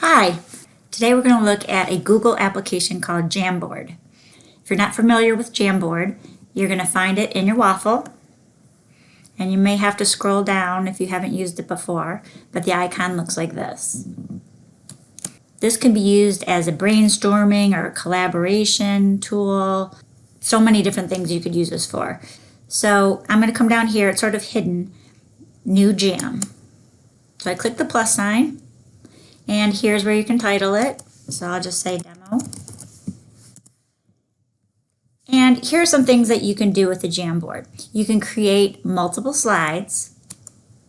Hi! Today we're going to look at a Google application called Jamboard. If you're not familiar with Jamboard, you're going to find it in your waffle, and you may have to scroll down if you haven't used it before, but the icon looks like this. This can be used as a brainstorming or a collaboration tool. So many different things you could use this for. So I'm going to come down here, it's sort of hidden, New Jam. So I click the plus sign. And here's where you can title it. So I'll just say Demo. And here are some things that you can do with the Jamboard. You can create multiple slides.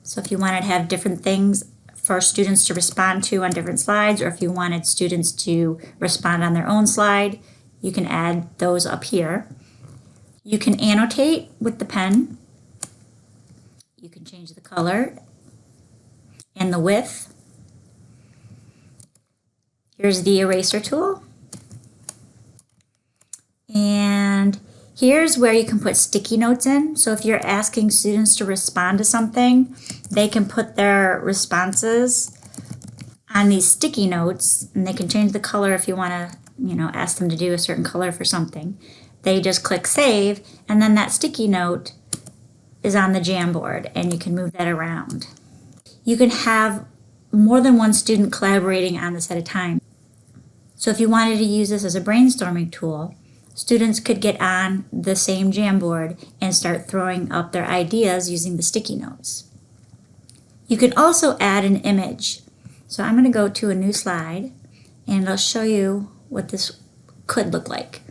So if you wanted to have different things for students to respond to on different slides, or if you wanted students to respond on their own slide, you can add those up here. You can annotate with the pen. You can change the color and the width. Here's the eraser tool. And here's where you can put sticky notes in. So if you're asking students to respond to something, they can put their responses on these sticky notes, and they can change the color if you want to, ask them to do a certain color for something. They just click save, and then that sticky note is on the Jamboard, and you can move that around. You can have more than one student collaborating on this at a time. So if you wanted to use this as a brainstorming tool, students could get on the same Jamboard and start throwing up their ideas using the sticky notes. You can also add an image. So I'm going to go to a new slide, and I'll show you what this could look like.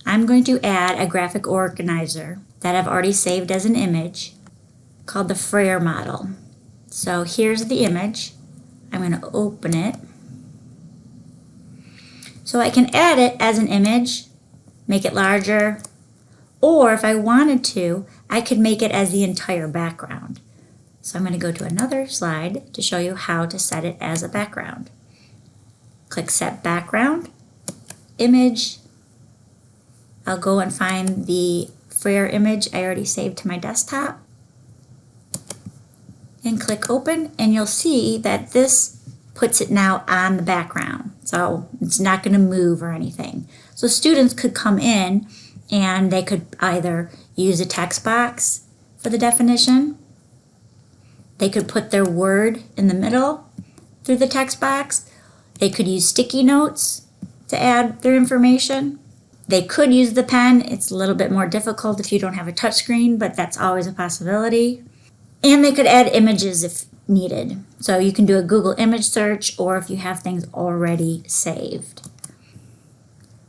I'm going to add a graphic organizer that I've already saved as an image called the Frere model. So here's the image. I'm going to open it. So I can add it as an image, make it larger, or if I wanted to, I could make it as the entire background. So I'm going to go to another slide to show you how to set it as a background. Click Set Background, Image. I'll go and find the Frere image I already saved to my desktop. And click Open, and you'll see that this puts it now on the background. So it's not going to move or anything. So students could come in and they could either use a text box for the definition. They could put their word in the middle through the text box. They could use sticky notes to add their information. They could use the pen. It's a little bit more difficult if you don't have a touch screen, but that's always a possibility. And they could add images if needed. So you can do a Google image search, or if you have things already saved.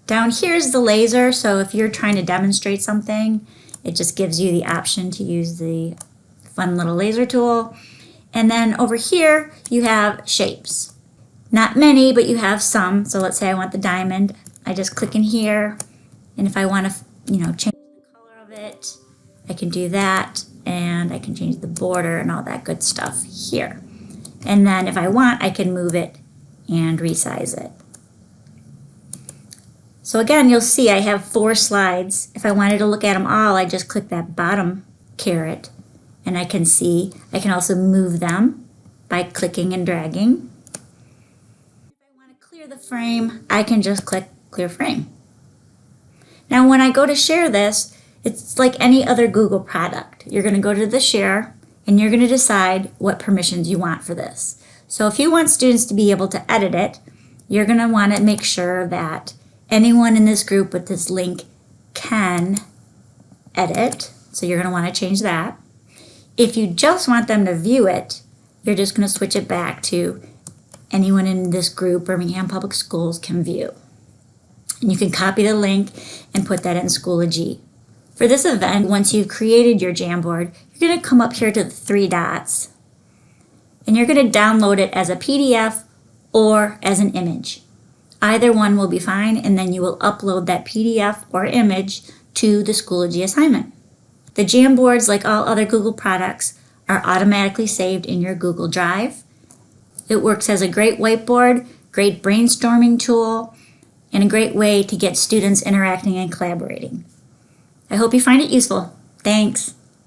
Down here is the laser, so if you're trying to demonstrate something, it just gives you the option to use the fun little laser tool. And then over here you have shapes. Not many, but you have some. So let's say I want the diamond. I just click in here, and if I want to, change the color of it, I can do that. And I can change the border and all that good stuff here. And then if I want, I can move it and resize it. So again, you'll see I have 4 slides. If I wanted to look at them all, I just click that bottom caret, and I can see. I can also move them by clicking and dragging. If I want to clear the frame, I can just click Clear Frame. Now when I go to share this, it's like any other Google product. You're going to go to the share, and you're going to decide what permissions you want for this. So if you want students to be able to edit it, you're going to want to make sure that anyone in this group with this link can edit. So you're going to want to change that. If you just want them to view it, you're just going to switch it back to anyone in this group, Birmingham Public Schools, can view. And you can copy the link and put that in Schoology. For this event, once you've created your Jamboard, you're going to come up here to the 3 dots, and you're going to download it as a PDF or as an image. Either one will be fine, and then you will upload that PDF or image to the Schoology assignment. The Jamboards, like all other Google products, are automatically saved in your Google Drive. It works as a great whiteboard, great brainstorming tool, and a great way to get students interacting and collaborating. I hope you find it useful. Thanks.